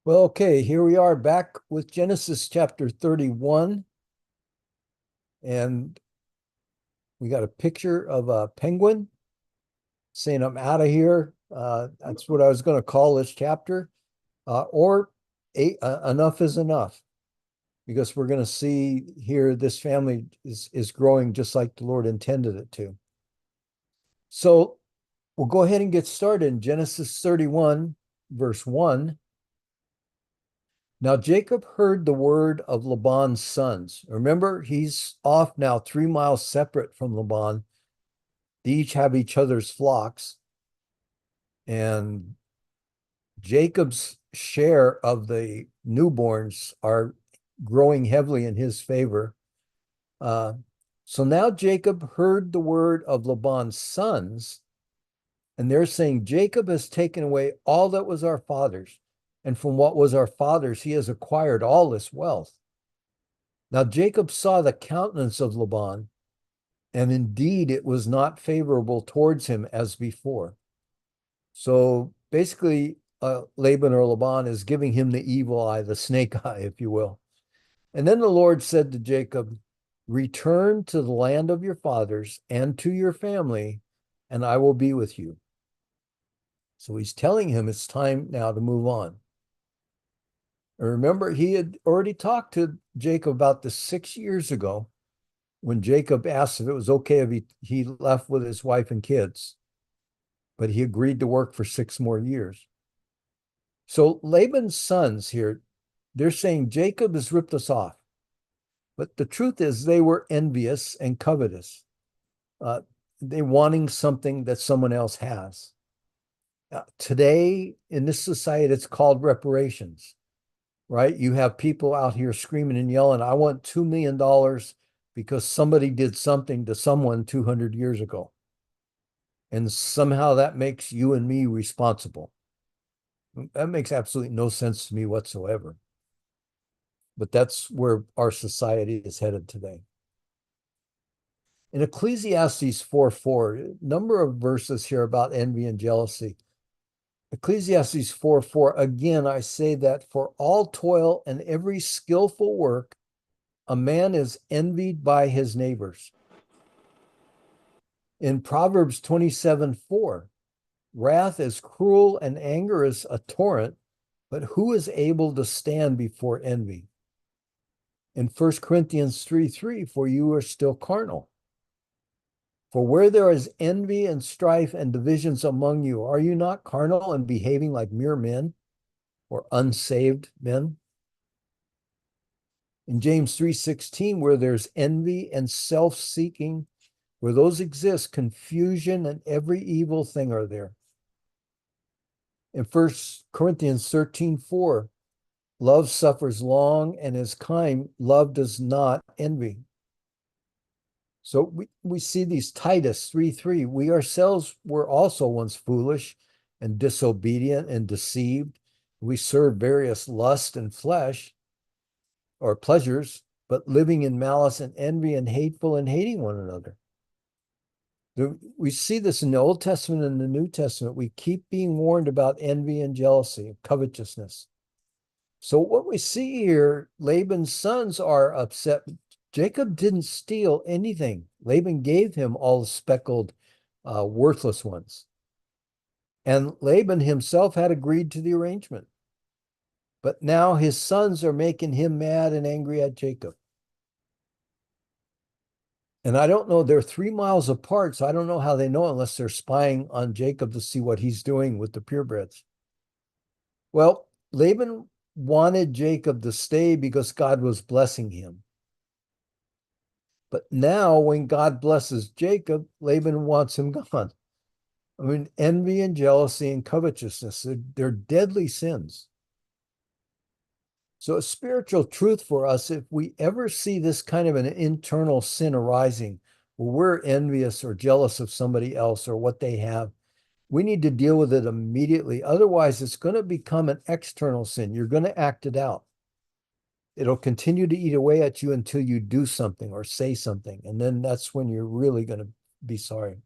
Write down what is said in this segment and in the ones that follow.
Well, okay, here we are back with Genesis chapter 31, and we got a picture of a penguin saying, I'm out of here. That's what I was going to call this chapter, or enough is enough, because we're going to see here this family is growing just like the Lord intended it to. So we'll go ahead and get started in Genesis 31, verse 1. Now Jacob heard the word of Laban's sons. Remember, he's off now 3 miles separate from Laban. They each have each other's flocks. And Jacob's share of the newborns are growing heavily in his favor. Uh, so now Jacob heard the word of Laban's sons, and they're saying, Jacob has taken away all that was our father's. And from what was our father's, he has acquired all this wealth. Now Jacob saw the countenance of Laban, and indeed it was not favorable towards him as before. So basically, Laban or Laban is giving him the evil eye, the snake eye, if you will. And then the Lord said to Jacob, return to the land of your fathers and to your family, and I will be with you. So he's telling him it's time now to move on. And remember, he had already talked to Jacob about this 6 years ago, when Jacob asked if it was okay if he left with his wife and kids, but he agreed to work for 6 more years. So Laban's sons here, they're saying Jacob has ripped us off. But the truth is, they were envious and covetous. Uh, they wanting something that someone else has. Today, in this society, it's called reparations, right? You have people out here screaming and yelling, I want $2 million because somebody did something to someone 200 years ago. And somehow that makes you and me responsible. That makes absolutely no sense to me whatsoever. But that's where our society is headed today. In Ecclesiastes 4:4, a number of verses here about envy and jealousy. Ecclesiastes 4:4, again, I say that for all toil and every skillful work, a man is envied by his neighbors. In Proverbs 27:4, wrath is cruel and anger is a torrent, but who is able to stand before envy? In 1 Corinthians 3:3, for you are still carnal. For where there is envy and strife and divisions among you, are you not carnal and behaving like mere men or unsaved men? In James 3:16, where there's envy and self-seeking, where those exist, confusion and every evil thing are there. In 1 Corinthians 13:4, love suffers long and is kind. Love does not envy. So we see these Titus 3:3. We ourselves were also once foolish and disobedient and deceived. We served various lusts and flesh or pleasures, but living in malice and envy and hateful and hating one another. We see this in the Old Testament and the New Testament. We keep being warned about envy and jealousy, covetousness. So what we see here, Laban's sons are upset. Jacob didn't steal anything. Laban gave him all the speckled, worthless ones. And Laban himself had agreed to the arrangement. But now his sons are making him mad and angry at Jacob. And I don't know, they're 3 miles apart, so I don't know how they know unless they're spying on Jacob to see what he's doing with the purebreds. Well, Laban wanted Jacob to stay because God was blessing him. But now, when God blesses Jacob, Laban wants him gone. I mean, envy and jealousy and covetousness, they're deadly sins. So, a spiritual truth for us, if we ever see this kind of an internal sin arising, where we're envious or jealous of somebody else or what they have, we need to deal with it immediately. Otherwise, it's going to become an external sin. You're going to act it out. It'll continue to eat away at you until you do something or say something. And then that's when you're really going to be sorry.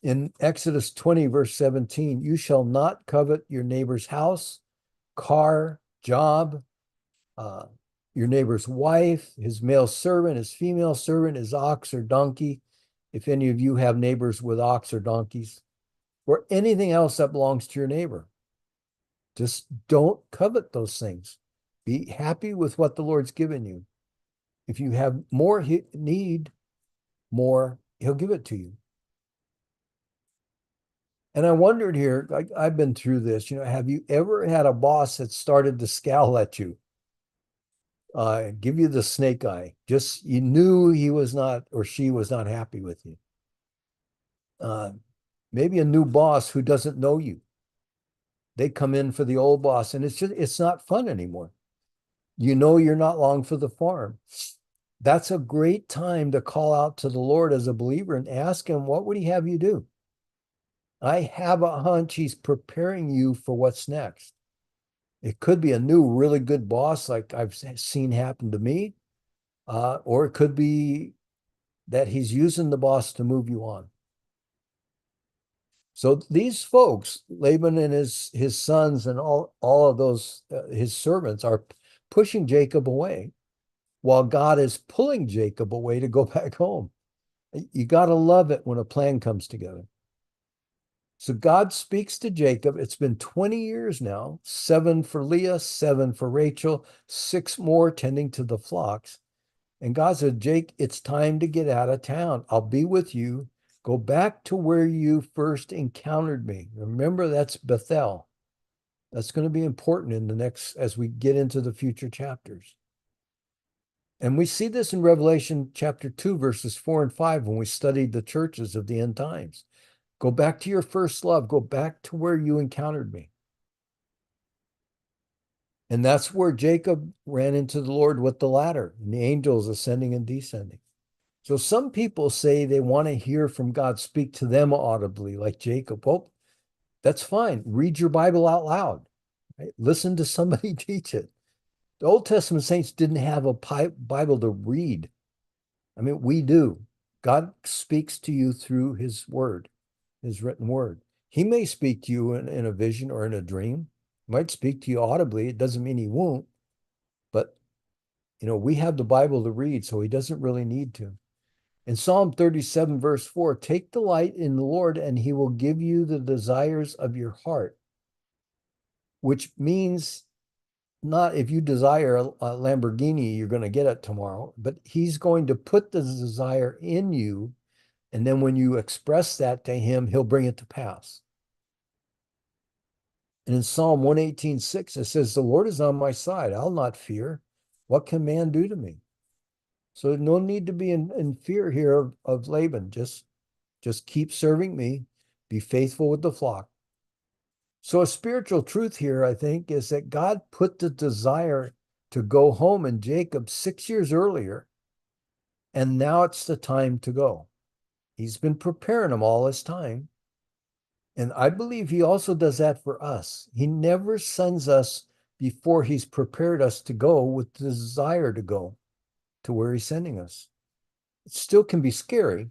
In Exodus 20, verse 17, you shall not covet your neighbor's house car, job, uh, your neighbor's wife, his male servant, his female servant, his ox or donkey, if any of you have neighbors with ox or donkeys, or anything else that belongs to your neighbor. Just don't covet those things. Be happy with what the Lord's given you. If you have more need, more, he'll give it to you. And I wondered here, I've been through this, have you ever had a boss that started to scowl at you? Give you the snake eye. Just you knew he was not or she was not happy with you. Maybe a new boss who doesn't know you. They come in for the old boss, and it's not fun anymore. You're not long for the farm. That's a great time to call out to the Lord as a believer and ask him, what would he have you do? I have a hunch he's preparing you for what's next. It could be a new, really good boss like I've seen happen to me, or it could be that he's using the boss to move you on. So these folks, Laban and his sons and all of those, his servants are pushing Jacob away while God is pulling Jacob away to go back home. You got to love it when a plan comes together. So God speaks to Jacob. It's been 20 years now, 7 for Leah, 7 for Rachel, 6 more tending to the flocks. And God said, Jake, it's time to get out of town. I'll be with you. Go back to where you first encountered me. Remember, that's Bethel. That's going to be important in the next, as we get into the future chapters. And we see this in Revelation chapter 2, verses 4 and 5, when we studied the churches of the end times. Go back to your first love. Go back to where you encountered me. And that's where Jacob ran into the Lord with the ladder and the angels ascending and descending. So some people say they want to hear from God, speak to them audibly, like Jacob. Well, that's fine. Read your Bible out loud. Right? Listen to somebody teach it. The Old Testament saints didn't have a Bible to read. I mean, we do. God speaks to you through his word, his written word. He may speak to you in a vision or in a dream. He might speak to you audibly. It doesn't mean he won't. But, we have the Bible to read, so he doesn't really need to. In Psalm 37, verse 4, take delight in the Lord, and he will give you the desires of your heart, which means not if you desire a Lamborghini, you're going to get it tomorrow, but he's going to put the desire in you. And then when you express that to him, he'll bring it to pass. And in Psalm 118:6, it says, the Lord is on my side. I'll not fear. What can man do to me? So no need to be in fear here of Laban. Just keep serving me. Be faithful with the flock. So a spiritual truth here, I think, is that God put the desire to go home in Jacob 6 years earlier, and now it's the time to go. He's been preparing him all this time. And I believe he also does that for us. He never sends us before he's prepared us to go with the desire to go to where he's sending us. It still can be scary,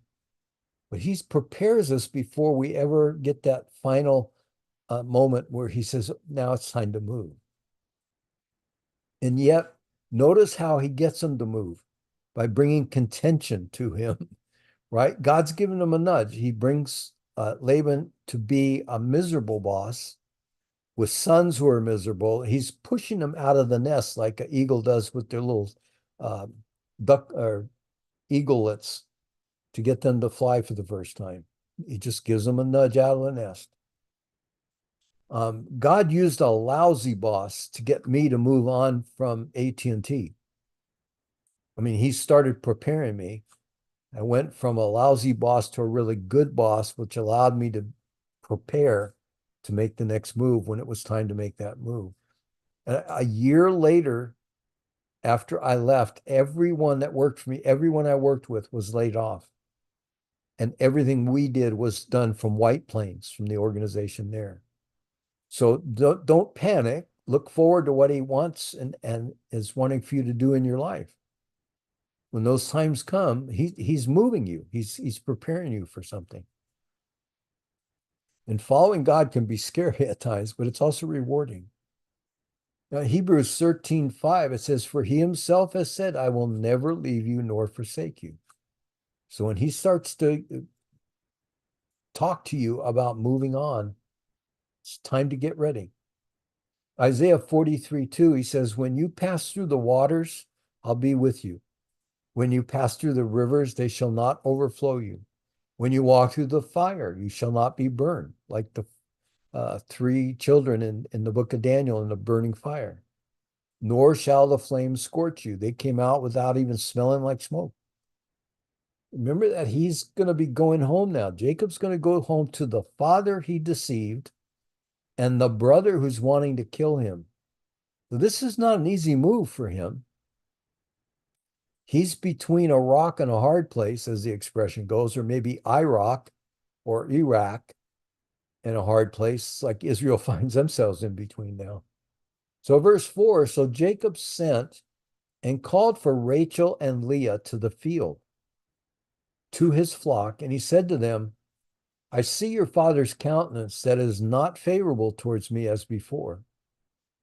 but he prepares us before we ever get that final moment where he says, now it's time to move. And yet, notice how he gets them to move by bringing contention to him, right? God's given him a nudge. He brings Laban to be a miserable boss with sons who are miserable. He's pushing them out of the nest like an eagle does with their little duck or eaglets to get them to fly for the first time. He just gives them a nudge out of the nest. God used a lousy boss to get me to move on from AT&T. I mean, he started preparing me. I went from a lousy boss to a really good boss, which allowed me to prepare to make the next move when it was time to make that move. And a year later, after I left, everyone that worked for me, everyone I worked with was laid off. And everything we did was done from White Plains, from the organization there. So don't panic. Look forward to what he wants and is wanting for you to do in your life. When those times come, he's moving you. He's preparing you for something. And following God can be scary at times, but it's also rewarding. Hebrews 13:5, it says, for he himself has said, I will never leave you nor forsake you. So when he starts to talk to you about moving on, it's time to get ready. Isaiah 43:2, he says, when you pass through the waters, I'll be with you. When you pass through the rivers, they shall not overflow you. When you walk through the fire, you shall not be burned, like the three children in the book of Daniel in the burning fire. Nor shall the flames scorch you. They came out without even smelling like smoke. Remember that he's going to be going home now. Jacob's going to go home to the father he deceived and the brother who's wanting to kill him. So this is not an easy move for him. He's between a rock and a hard place, as the expression goes, or maybe Iraq or Iraq and a hard place like Israel finds themselves in between now. So verse 4, so Jacob sent and called for Rachel and Leah to the field, to his flock, and he said to them, I see your father's countenance that is not favorable towards me as before,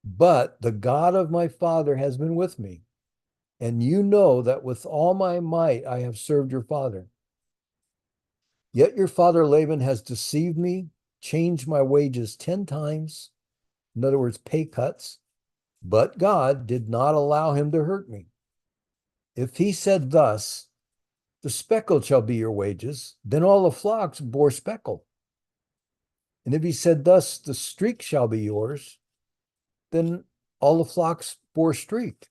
but the God of my father has been with me, and you know that with all my might I have served your father. Yet your father Laban has deceived me, changed my wages 10 times, in other words, pay cuts, but God did not allow him to hurt me. If he said thus, the speckled shall be your wages, then all the flocks bore speckled. And if he said thus, the streak shall be yours, then all the flocks bore streaked.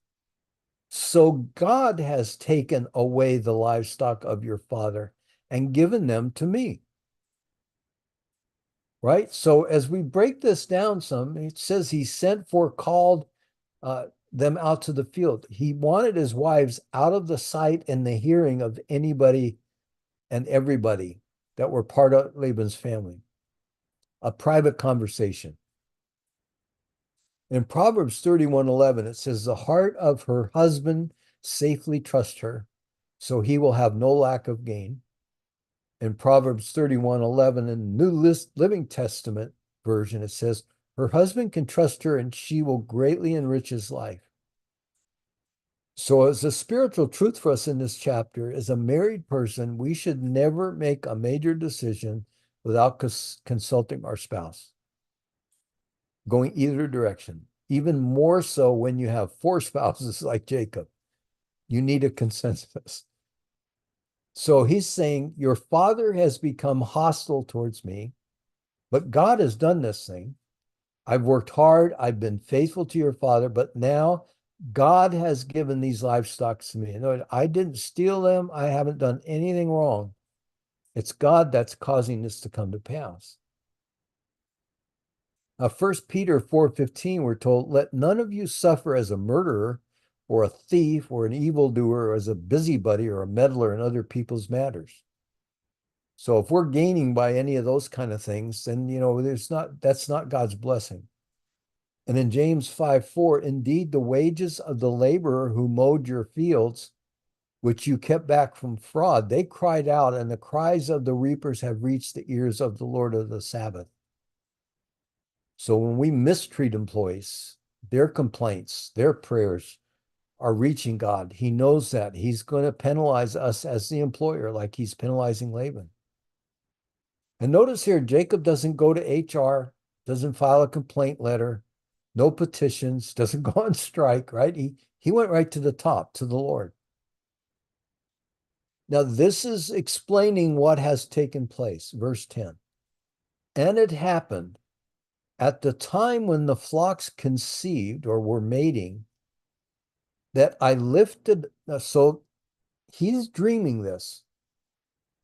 So God has taken away the livestock of your father and given them to me. Right? So as we break this down some, it says he sent for, called them out to the field. He wanted his wives out of the sight and the hearing of anybody and everybody that were part of Laban's family. A private conversation. In Proverbs 31:11, it says, the heart of her husband safely trusts her, so he will have no lack of gain. In Proverbs 31:11, in the New Living Testament version, it says, her husband can trust her and she will greatly enrich his life. So as a spiritual truth for us in this chapter, as a married person, we should never make a major decision without consulting our spouse, going either direction. Even more so when you have 4 spouses like Jacob. You need a consensus. So he's saying, your father has become hostile towards me, but God has done this thing. I've worked hard. I've been faithful to your father, but now God has given these livestock to me. I didn't steal them. I haven't done anything wrong. It's God that's causing this to come to pass. 1 Peter 4:15, we're told, let none of you suffer as a murderer or a thief or an evildoer or as a busybody or a meddler in other people's matters. So if we're gaining by any of those kind of things, then, that's not God's blessing. And in James 5:4, indeed, the wages of the laborer who mowed your fields, which you kept back from fraud, they cried out, and the cries of the reapers have reached the ears of the Lord of the Sabbath. So when we mistreat employees, their complaints, their prayers are reaching God. He knows that. He's going to penalize us as the employer, like he's penalizing Laban. And notice here, Jacob doesn't go to HR, doesn't file a complaint letter, no petitions, doesn't go on strike, right? He went right to the top, to the Lord. Now, this is explaining what has taken place. Verse 10. And it happened at the time when the flocks conceived or were mating, that I lifted, so he's dreaming this.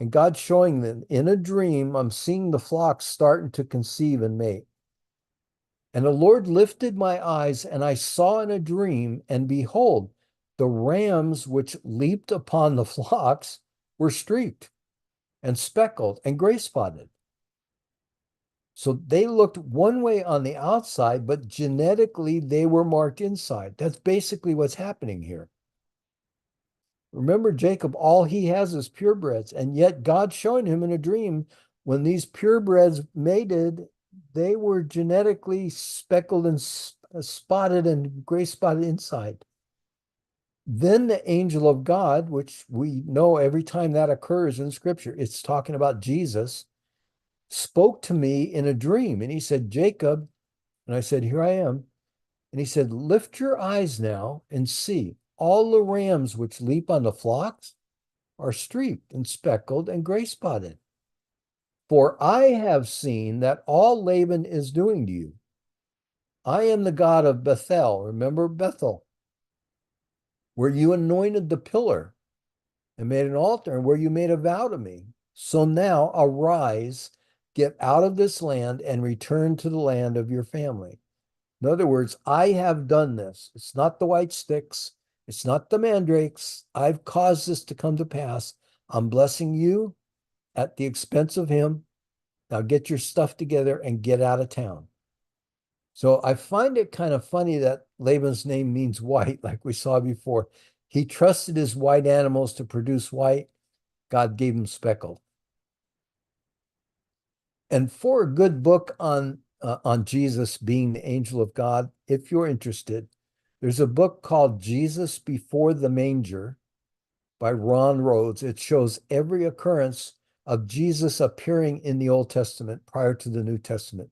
And God's showing them in a dream, I'm seeing the flocks starting to conceive and mate. And the Lord lifted my eyes, and I saw in a dream, and behold, the rams which leaped upon the flocks were streaked and speckled and gray spotted. So they looked one way on the outside, but genetically they were marked inside. That's basically what's happening here. Remember, Jacob, all he has is purebreds, and yet God's showing him in a dream when these purebreds mated, they were genetically speckled and spotted and gray spotted inside. Then the angel of God, which we know every time that occurs in scripture, it's talking about Jesus, spoke to me in a dream. And he said, Jacob, and I said, here I am. And he said, lift your eyes now and see all the rams which leap on the flocks are streaked and speckled and gray spotted. For I have seen that all Laban is doing to you. I am the God of Bethel. Remember Bethel, where you anointed the pillar and made an altar, and where you made a vow to me. So now arise, get out of this land and return to the land of your family. In other words, I have done this. It's not the white sticks. It's not the mandrakes. I've caused this to come to pass. I'm blessing you at the expense of him. Now get your stuff together and get out of town. So I find it kind of funny that Laban's name means white, like we saw before. He trusted his white animals to produce white. God gave him speckled. And for a good book on Jesus being the angel of God, if you're interested, there's a book called Jesus Before the Manger by Ron Rhodes. It shows every occurrence of Jesus appearing in the Old Testament prior to the New Testament.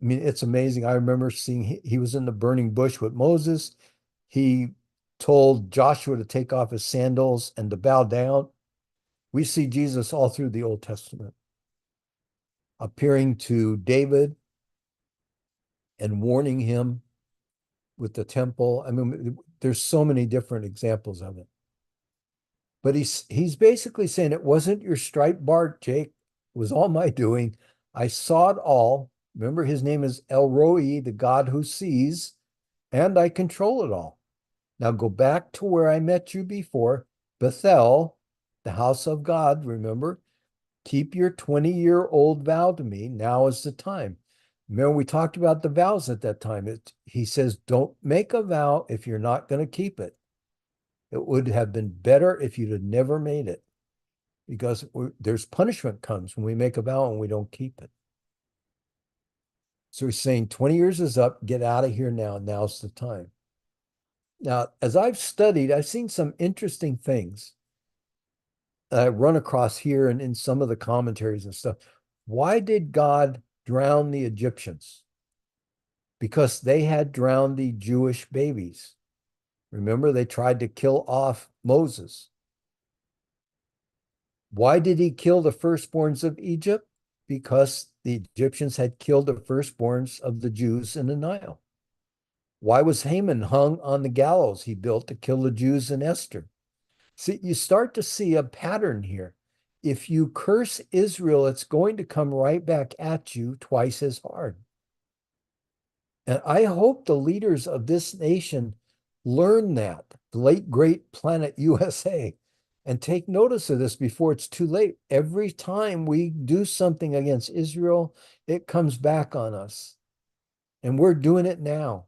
I mean, it's amazing. I remember seeing he was in the burning bush with Moses. He told Joshua to take off his sandals and to bow down. We see Jesus all through the Old Testament, appearing to David and warning him with the temple. I mean, there's so many different examples of it. But he's basically saying it wasn't your striped bark, Jake. It was all my doing. I saw it all. Remember, his name is El Roi, the God who sees, and I control it all. Now go back to where I met you before, Bethel, the house of God, remember? Keep your 20-year-old vow to me. Now is the time. Remember, we talked about the vows at that time. He says, don't make a vow if you're not going to keep it. It would have been better if you'd have never made it, because there's punishment comes when we make a vow and we don't keep it. So he's saying 20 years is up. Get out of here now. Now's the time. Now, as I've studied, I've seen some interesting things I run across here and in some of the commentaries and stuff. Why did God drown the Egyptians? Because they had drowned the Jewish babies. Remember, they tried to kill off Moses. Why did he kill the firstborns of Egypt? Because the Egyptians had killed the firstborns of the Jews in the Nile. Why was Haman hung on the gallows he built to kill the Jews in Esther? See, you start to see a pattern here. If you curse Israel, it's going to come right back at you twice as hard. And I hope the leaders of this nation learn that, the late great planet USA, and take notice of this before it's too late. Every time we do something against Israel, it comes back on us. And we're doing it now.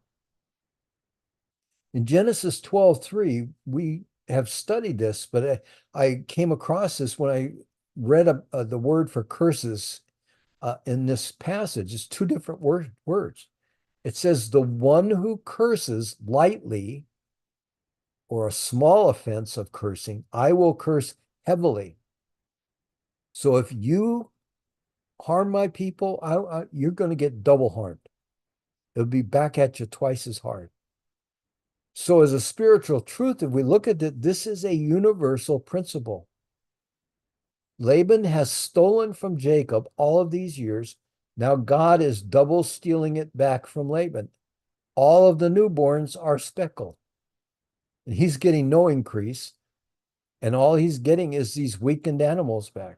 In Genesis 12:3, we have studied this, but I came across this when I read the word for curses in this passage. It's two different words. It says, the one who curses lightly or a small offense of cursing, I will curse heavily. So if you harm my people, you're going to get double harmed. It'll be back at you twice as hard. So as a spiritual truth, if we look at it, this is a universal principle. Laban has stolen from Jacob all of these years. Now God is double stealing it back from Laban. All of the newborns are speckled. And he's getting no increase. And all he's getting is these weakened animals back.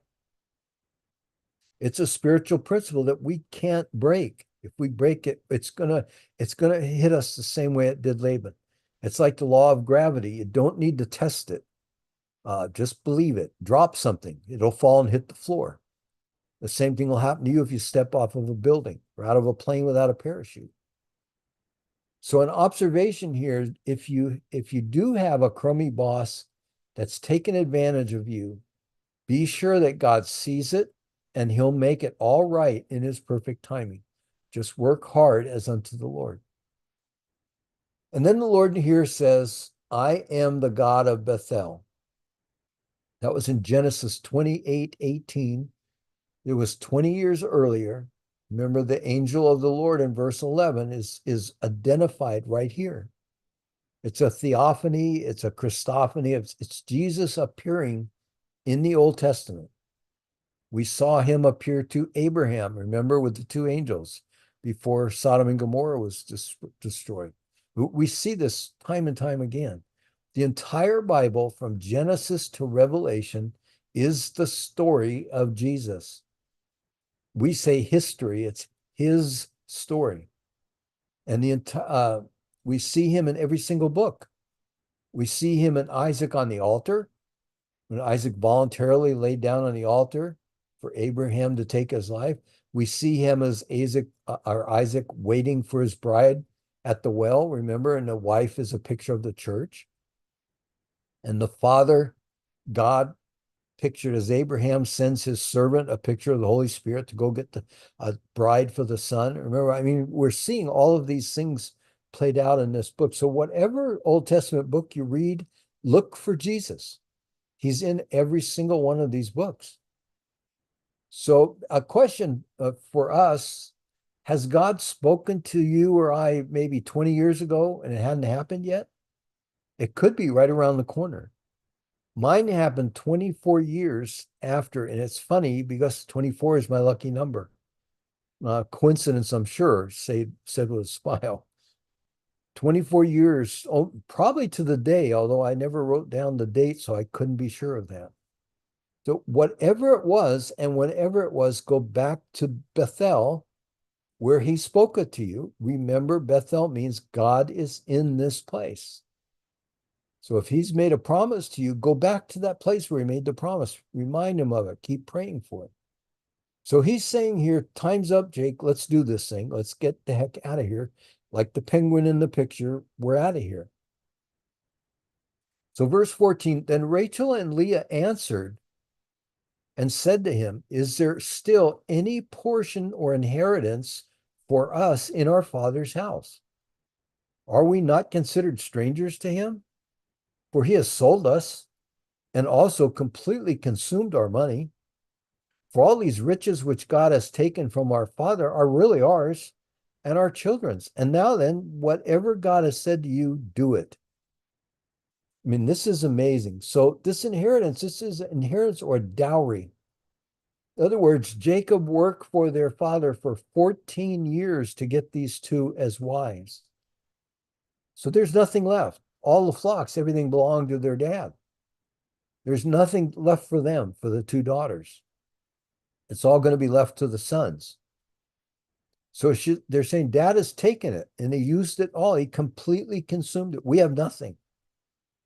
It's a spiritual principle that we can't break. If we break it, it's gonna hit us the same way it did Laban. It's like the law of gravity. You don't need to test it. Just believe it. Drop something. It'll fall and hit the floor. The same thing will happen to you if you step off of a building or out of a plane without a parachute. So an observation here, if you do have a crummy boss that's taken advantage of you, be sure that God sees it and he'll make it all right in his perfect timing. Just work hard as unto the Lord. And then the Lord here says, I am the God of Bethel. That was in Genesis 28:18. It was 20 years earlier. Remember, the angel of the Lord in verse 11 is identified right here. It's a theophany, it's a Christophany, it's Jesus appearing in the Old Testament. We saw him appear to Abraham, remember, with the two angels before Sodom and Gomorrah was destroyed. We see this time and time again. The entire Bible, from Genesis to Revelation, is the story of Jesus. We say history, it's his story. And we see him in every single book. We see him in Isaac on the altar, when Isaac voluntarily laid down on the altar for Abraham to take his life. We see him as Isaac waiting for his bride at the well, remember, and the wife is a picture of the church. And the Father, God, pictured as Abraham sends his servant, a picture of the Holy Spirit, to go get the bride for the son. Remember, I mean, we're seeing all of these things played out in this book. So whatever Old Testament book you read, look for Jesus. He's in every single one of these books. So a question for us, has God spoken to you or I maybe 20 years ago and it hadn't happened yet? It could be right around the corner. Mine happened 24 years after, and it's funny because 24 is my lucky number. Coincidence, I'm sure, said with a smile. 24 years, probably to the day, although I never wrote down the date, so I couldn't be sure of that. So whatever it was, and whenever it was, go back to Bethel, where he spoke it to you. Remember, Bethel means God is in this place. So if he's made a promise to you, go back to that place where he made the promise. Remind him of it. Keep praying for it. So he's saying here, time's up, Jake. Let's do this thing. Let's get the heck out of here. Like the penguin in the picture, we're out of here. So verse 14, then Rachel and Leah answered and said to him, is there still any portion or inheritance for us in our father's house? Are we not considered strangers to him? For he has sold us and also completely consumed our money. For all these riches which God has taken from our father are really ours and our children's. And now then, whatever God has said to you, do it. I mean, this is amazing. So this is inheritance or dowry. In other words, Jacob worked for their father for 14 years to get these two as wives. So there's nothing left. All the flocks, everything belonged to their dad. There's nothing left for them, for the two daughters. It's all going to be left to the sons. So they're saying, Dad has taken it and he used it all. He completely consumed it. We have nothing.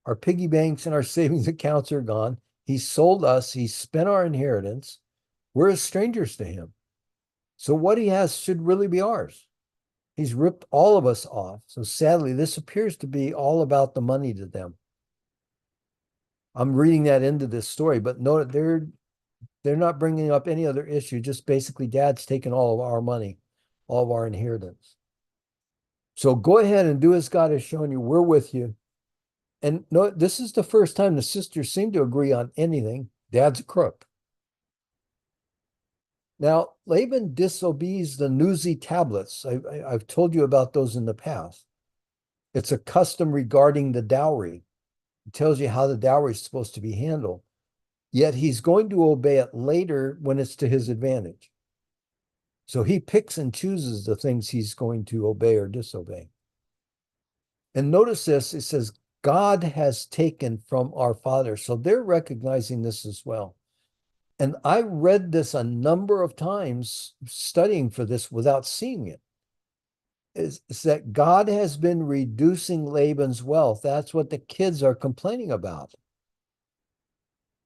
Our piggy banks and our savings accounts are gone. He sold us. He spent our inheritance. We're as strangers to him. So what he has should really be ours. He's ripped all of us off. So sadly, this appears to be all about the money to them. I'm reading that into this story, but no, they're not bringing up any other issue. Just basically, Dad's taken all of our money, all of our inheritance. So go ahead and do as God has shown you. We're with you. And no, this is the first time the sisters seem to agree on anything. Dad's a crook. Now, Laban disobeys the Nuzi tablets. I've told you about those in the past. It's a custom regarding the dowry. It tells you how the dowry is supposed to be handled. Yet he's going to obey it later when it's to his advantage. So he picks and chooses the things he's going to obey or disobey. And notice this, it says, God has taken from our father. So they're recognizing this as well. And I read this a number of times studying for this without seeing it. Is that God has been reducing Laban's wealth. That's what the kids are complaining about.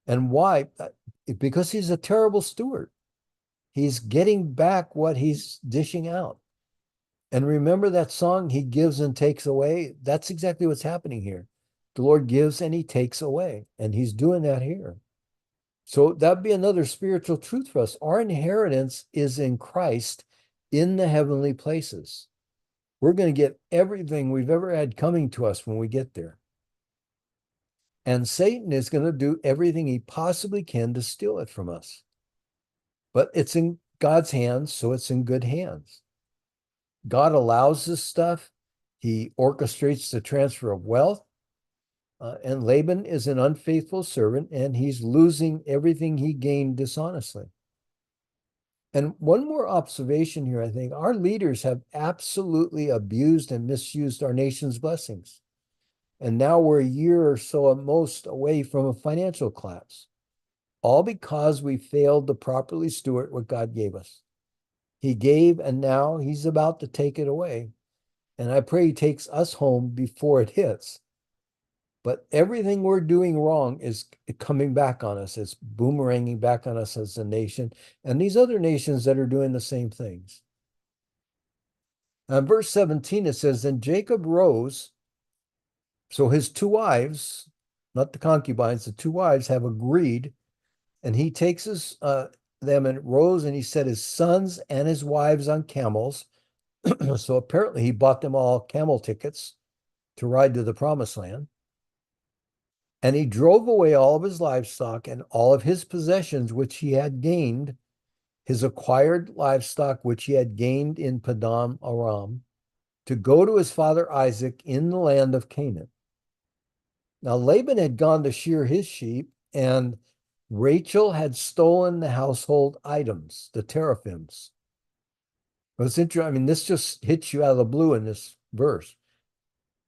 And why? Because he's a terrible steward. He's getting back what he's dishing out. And remember that song, he gives and takes away? That's exactly what's happening here. The Lord gives and he takes away. And he's doing that here. So that'd be another spiritual truth for us. Our inheritance is in Christ in the heavenly places. We're going to get everything we've ever had coming to us when we get there. And Satan is going to do everything he possibly can to steal it from us. But it's in God's hands, so it's in good hands. God allows this stuff. He orchestrates the transfer of wealth. And Laban is an unfaithful servant, and he's losing everything he gained dishonestly. And one more observation here, I think our leaders have absolutely abused and misused our nation's blessings. And now we're a year or so at most away from a financial collapse, all because we failed to properly steward what God gave us. He gave, and now he's about to take it away. And I pray he takes us home before it hits. But everything we're doing wrong is coming back on us. It's boomeranging back on us as a nation and these other nations that are doing the same things. In verse 17, it says, Then Jacob rose. So his two wives, not the concubines, the two wives have agreed. And he takes them and rose, and he set his sons and his wives on camels. So apparently he bought them all camel tickets to ride to the promised land. And he drove away all of his livestock and all of his possessions, which he had gained, his acquired livestock, which he had gained in Paddan Aram, to go to his father Isaac in the land of Canaan. Now Laban had gone to shear his sheep, and Rachel had stolen the household items, the teraphims. It's interesting. I mean, this just hits you out of the blue in this verse.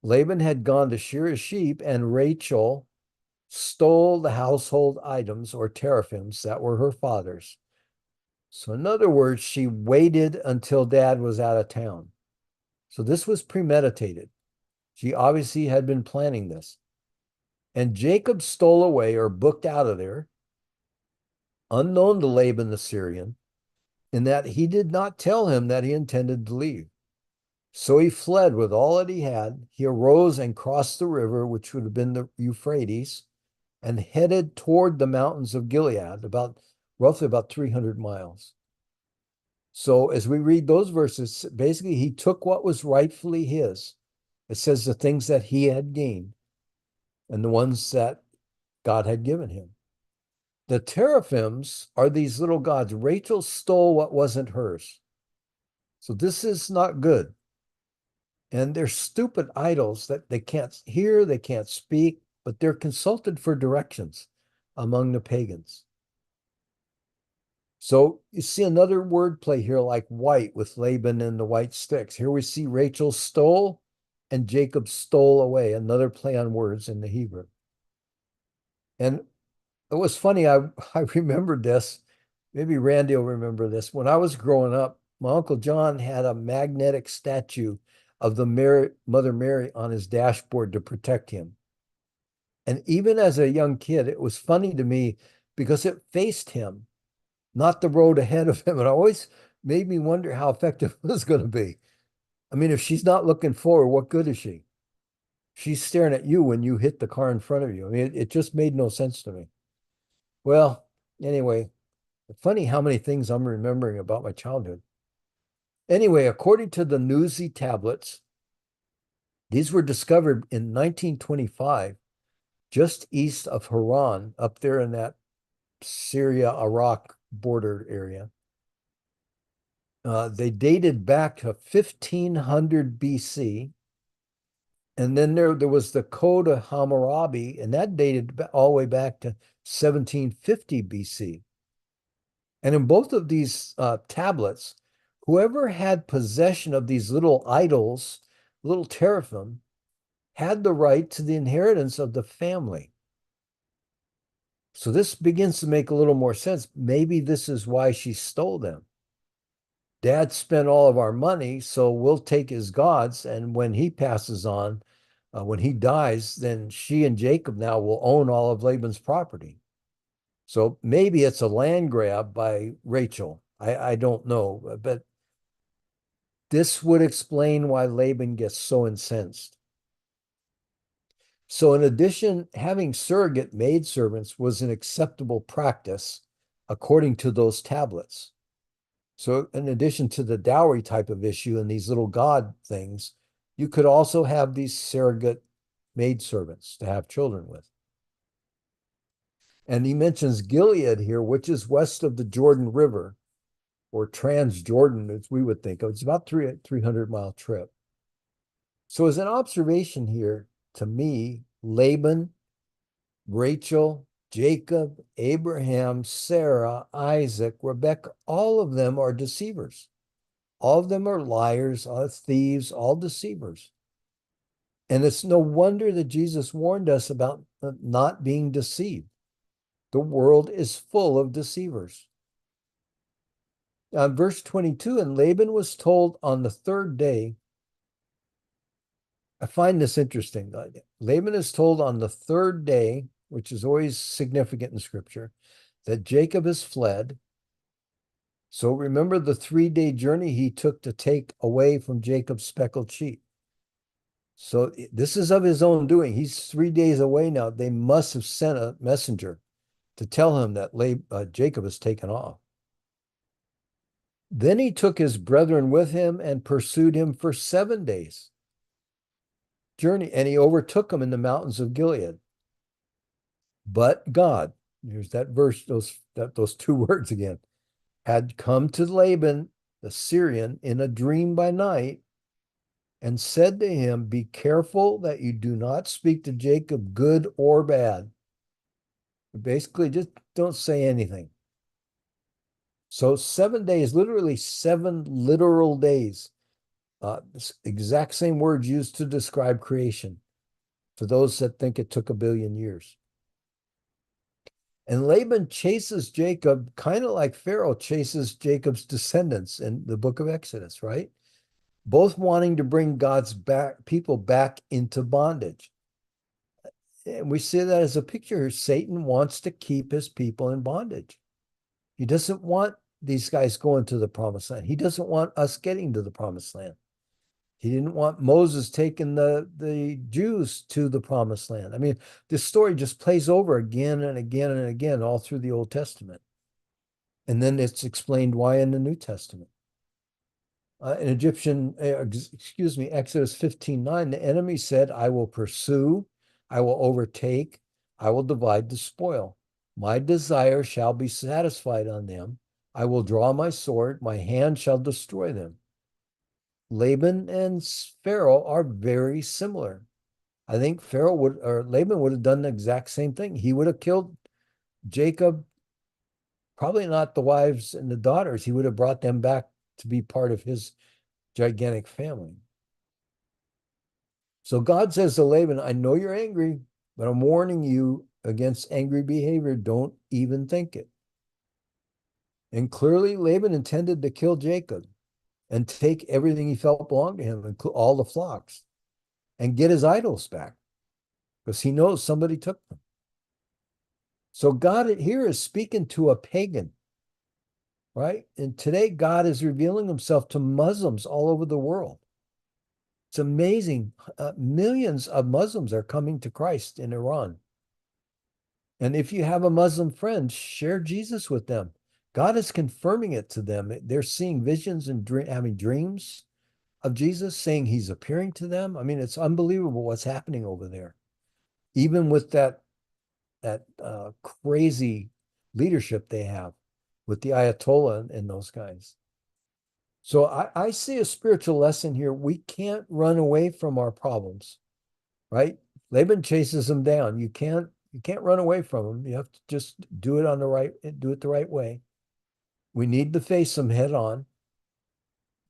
Laban had gone to shear his sheep, and Rachel stole the household items or teraphims that were her father's. So in other words, she waited until dad was out of town. So this was premeditated. She obviously had been planning this. And Jacob stole away or booked out of there, unknown to Laban the Syrian, in that he did not tell him that he intended to leave. So he fled with all that he had. He arose and crossed the river, which would have been the Euphrates, and headed toward the mountains of Gilead, roughly about 300 miles. So as we read those verses, basically he took what was rightfully his. It says the things that he had gained and the ones that God had given him. The teraphims are these little gods. Rachel stole what wasn't hers. So this is not good. And they're stupid idols that they can't hear, they can't speak, but they're consulted for directions among the pagans. So you see another word play here like white with Laban and the white sticks. Here we see Rachel stole and Jacob stole away, another play on words in the Hebrew. And it was funny, I remembered this. Maybe Randy will remember this. When I was growing up, my Uncle John had a magnetic statue of the Mother Mary on his dashboard to protect him. And even as a young kid, it was funny to me because it faced him, not the road ahead of him. And it always made me wonder how effective it was going to be. I mean, if she's not looking forward, what good is she? She's staring at you when you hit the car in front of you. I mean, it just made no sense to me. Well, anyway, funny how many things I'm remembering about my childhood. Anyway, according to the Nuzi tablets, these were discovered in 1925, just east of Haran, up there in that Syria-Iraq border area. They dated back to 1500 BC. And then there was the Code of Hammurabi, and that dated all the way back to 1750 BC. And in both of these tablets, whoever had possession of these little idols, little teraphim, had the right to the inheritance of the family. So this begins to make a little more sense. Maybe this is why she stole them. Dad spent all of our money, so we'll take his gods. And when he passes on, when he dies, then she and Jacob now will own all of Laban's property. So maybe it's a land grab by Rachel. I don't know, but this would explain why Laban gets so incensed. So in addition, having surrogate maidservants was an acceptable practice according to those tablets. So in addition to the dowry type of issue and these little god things, you could also have these surrogate maidservants to have children with. And he mentions Gilead here, which is west of the Jordan River, or Transjordan, as we would think of. It's about 300-mile trip. So as an observation here, to me, Laban, Rachel, Jacob, Abraham, Sarah, Isaac, Rebekah, all of them are deceivers. All of them are liars, all thieves, all deceivers. And it's no wonder that Jesus warned us about not being deceived. The world is full of deceivers. Verse 22, and Laban was told on the third day. I find this interesting. Laban is told on the third day, which is always significant in scripture, that Jacob has fled. So remember the 3-day journey he took to take away from Jacob's speckled sheep. So this is of his own doing. He's 3 days away now. They must have sent a messenger to tell him that Jacob has taken off. Then he took his brethren with him and pursued him for 7 days journey, and he overtook him in the mountains of Gilead. But God, here's that verse, those 2 words again, had come to Laban, the Syrian, in a dream by night, and said to him, be careful that you do not speak to Jacob good or bad. Basically, just don't say anything. So 7 days, literally 7 literal days. Exact same words used to describe creation for those that think it took 1 billion years. And Laban chases Jacob kind of like Pharaoh chases Jacob's descendants in the book of Exodus, right? Both wanting to bring God's people back into bondage. And we see that as a picture. Satan wants to keep his people in bondage. He doesn't want these guys going to the promised land. He doesn't want us getting to the promised land. He didn't want Moses taking the Jews to the promised land. I mean, this story just plays over again and again and again all through the Old Testament. And then it's explained why in the New Testament. In Exodus 15:9, the enemy said, I will pursue, I will overtake, I will divide the spoil. My desire shall be satisfied on them. I will draw my sword, my hand shall destroy them. Laban and Pharaoh are very similar. I think Laban would have done the exact same thing. He would have killed Jacob, probably not the wives and the daughters. He would have brought them back to be part of his gigantic family. So God says to Laban, I know you're angry, but I'm warning you against angry behavior. Don't even think it. And clearly Laban intended to kill Jacob and take everything he felt belonged to him, include all the flocks, and get his idols back, because he knows somebody took them. So God here is speaking to a pagan, right? And today God is revealing himself to Muslims all over the world. It's amazing. Millions of Muslims are coming to Christ in Iran. And if you have a Muslim friend, share Jesus with them. God is confirming it to them. They're seeing visions and having dreams of Jesus, saying he's appearing to them. I mean, it's unbelievable what's happening over there. Even with that crazy leadership they have with the Ayatollah and those guys. So I see a spiritual lesson here. We can't run away from our problems, right? Laban chases them down. You can't run away from them. You have to just do it the right way. We need to face them head on.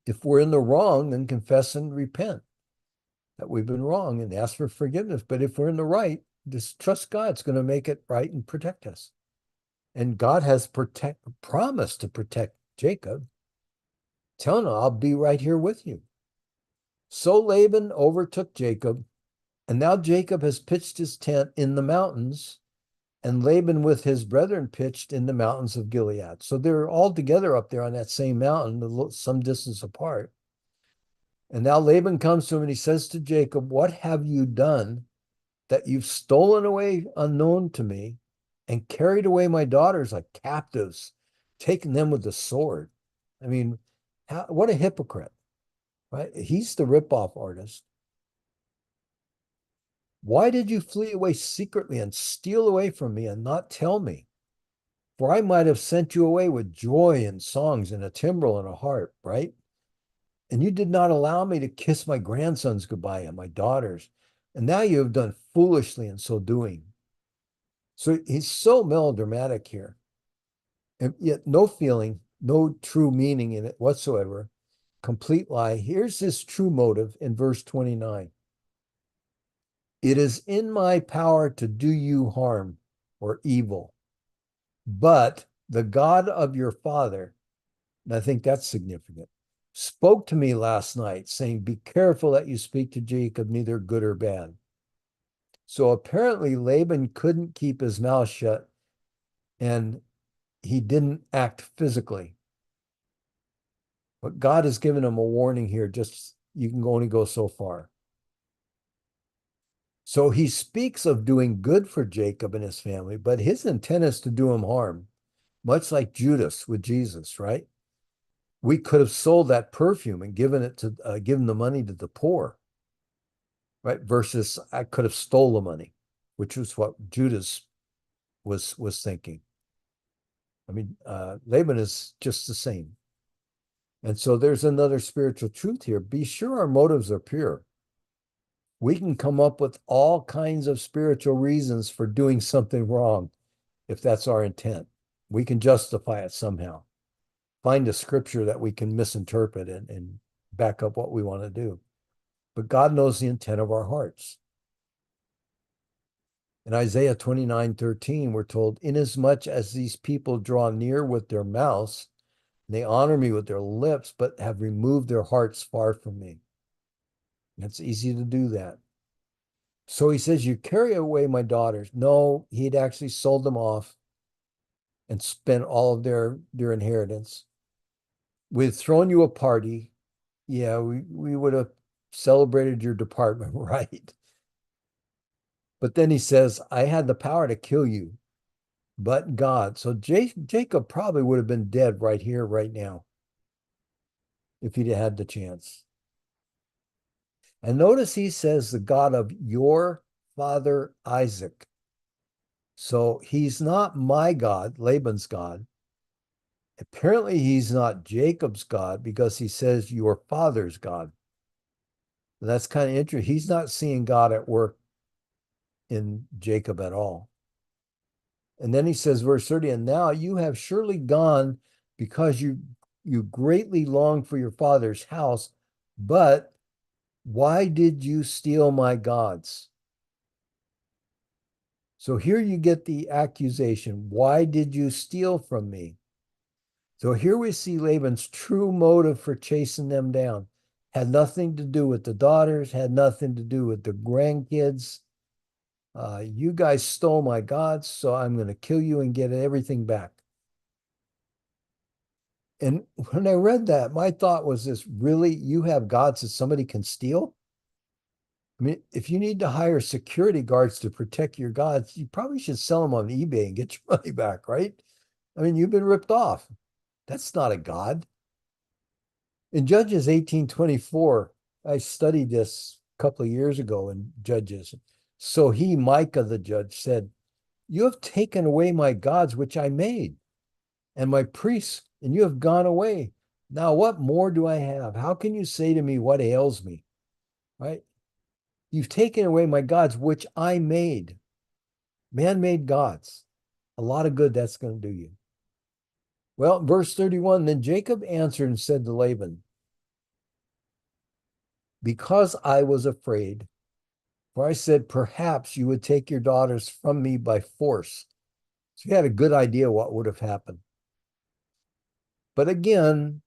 If we're in the wrong, then confess and repent that we've been wrong and ask for forgiveness. But if we're in the right, just trust God's going to make it right and protect us. And God has promised to protect Jacob, telling him, I'll be right here with you. So Laban overtook Jacob, and now Jacob has pitched his tent in the mountains, and Laban with his brethren pitched in the mountains of Gilead. So they're all together up there on that same mountain, some distance apart. And now Laban comes to him and he says to Jacob, what have you done that you've stolen away unknown to me and carried away my daughters like captives, taken them with the sword? I mean, what a hypocrite, right? He's the ripoff artist. Why did you flee away secretly and steal away from me and not tell me? For I might have sent you away with joy and songs and a timbrel and a harp, right? And you did not allow me to kiss my grandsons goodbye and my daughters. And now you have done foolishly in so doing. So he's so melodramatic here, and yet no feeling, no true meaning in it whatsoever. Complete lie. Here's his true motive in verse 29. It is in my power to do you harm or evil, but the God of your father, and I think that's significant, spoke to me last night saying, be careful that you speak to Jacob neither good or bad. So apparently Laban couldn't keep his mouth shut and he didn't act physically. But God has given him a warning here, just you can only go so far. So he speaks of doing good for Jacob and his family, but his intent is to do him harm, much like Judas with Jesus, right? We could have sold that perfume and given the money to the poor, right? Versus I could have stole the money, which was what Judas was thinking. I mean, Laban is just the same. And so there's another spiritual truth here. Be sure our motives are pure. We can come up with all kinds of spiritual reasons for doing something wrong if that's our intent. We can justify it somehow. Find a scripture that we can misinterpret and back up what we want to do. But God knows the intent of our hearts. In Isaiah 29:13, we're told, inasmuch as these people draw near with their mouths, they honor me with their lips, but have removed their hearts far from me. And it's easy to do that. So he says, you carry away my daughters. No, he'd actually sold them off and spent all of their inheritance. We'd thrown you a party. Yeah, we would have celebrated your department, right? But then he says, I had the power to kill you, but God. So Jacob probably would have been dead right here, right now, if he'd had the chance. And notice he says, the God of your father Isaac. So he's not my God, Laban's God. Apparently, he's not Jacob's God because he says your father's God. That's kind of interesting. He's not seeing God at work in Jacob at all. And then he says, verse 30, and now you have surely gone because you greatly long for your father's house, but why did you steal my gods? So here you get the accusation. Why did you steal from me? So here we see Laban's true motive for chasing them down. Had nothing to do with the daughters, had nothing to do with the grandkids. You guys stole my gods, so I'm going to kill you and get everything back. And when I read that, my thought was this, really, you have gods that somebody can steal? I mean, if you need to hire security guards to protect your gods, you probably should sell them on eBay and get your money back, right? I mean, you've been ripped off. That's not a god. In Judges 18:24, I studied this a couple of years ago in Judges. So he, Micah the judge, said, you have taken away my gods which I made, and my priests, and you have gone away. Now what more do I have? How can you say to me, what ails me? Right? You've taken away my gods which I made. Man-made gods. A lot of good that's going to do you. Well, verse 31, then Jacob answered and said to Laban, because I was afraid, for I said, perhaps you would take your daughters from me by force. So he had a good idea what would have happened. But again,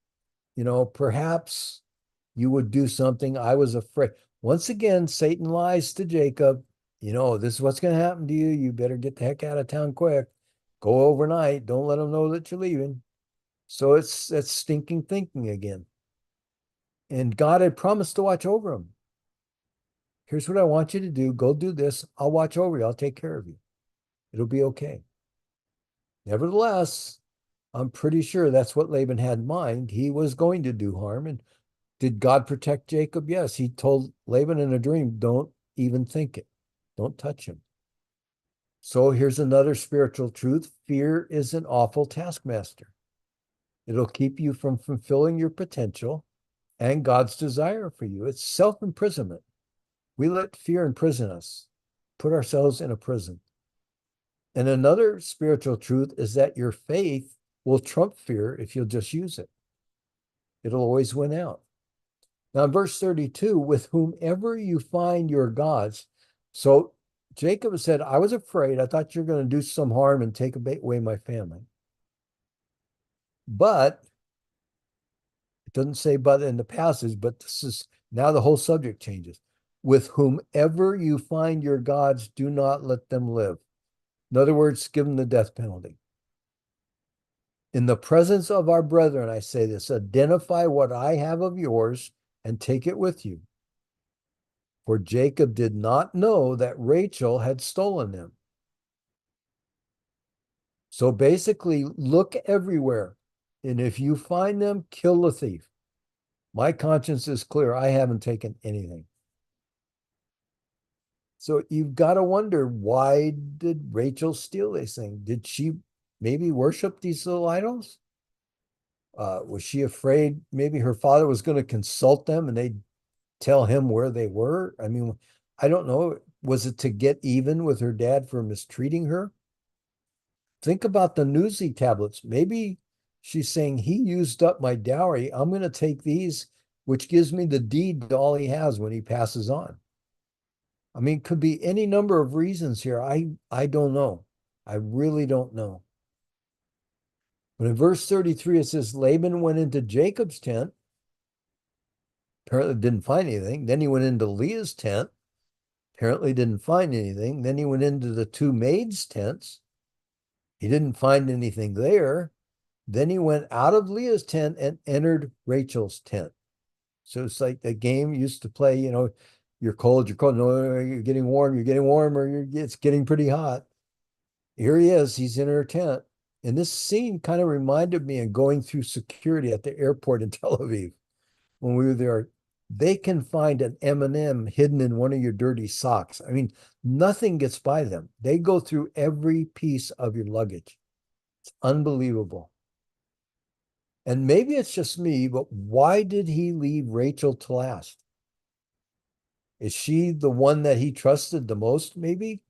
perhaps you would do something. I was afraid. Once again, Satan lies to Jacob. This is what's going to happen to you. You better get the heck out of town quick. Go overnight. Don't let them know that you're leaving. So that's stinking thinking again. And God had promised to watch over him. Here's what I want you to do. Go do this. I'll watch over you. I'll take care of you. It'll be okay. Nevertheless, I'm pretty sure that's what Laban had in mind. He was going to do harm. And did God protect Jacob? Yes. He told Laban in a dream, don't even think it. Don't touch him. So here's another spiritual truth. Fear is an awful taskmaster. It'll keep you from fulfilling your potential and God's desire for you. It's self-imprisonment. We let fear imprison us, put ourselves in a prison. And another spiritual truth is that your faith will trump fear if you'll just use it. It'll always win out. Now, in verse 32, with whomever you find your gods. So Jacob said, I was afraid. I thought you're going to do some harm and take away my family. But it doesn't say but in the passage, but this is now the whole subject changes. With whomever you find your gods, do not let them live. In other words, give them the death penalty. In the presence of our brethren, I say this, identify what I have of yours and take it with you. For Jacob did not know that Rachel had stolen them. So basically, look everywhere. And if you find them, kill the thief. My conscience is clear. I haven't taken anything. So you've got to wonder, why did Rachel steal these things? Did she maybe worship these little idols? Was she afraid maybe her father was going to consult them and they'd tell him where they were? I mean, I don't know. Was it to get even with her dad for mistreating her? Think about the Newsy tablets. Maybe she's saying, he used up my dowry. I'm going to take these, which gives me the deed to all he has when he passes on. I mean, could be any number of reasons here. I don't know. I really don't know. But in verse 33, it says, Laban went into Jacob's tent. Apparently didn't find anything. Then he went into Leah's tent. Apparently didn't find anything. Then he went into the two maids' tents. He didn't find anything there. Then he went out of Leah's tent and entered Rachel's tent. So it's like the game used to play, you're cold, no, you're getting warm, you're getting warmer, it's getting pretty hot. Here he is, he's in her tent. And this scene kind of reminded me of going through security at the airport in Tel Aviv when we were there. They can find an M&M hidden in one of your dirty socks. I mean, nothing gets by them. They go through every piece of your luggage. It's unbelievable. And maybe it's just me, but why did he leave Rachel to last? Is she the one that he trusted the most, maybe?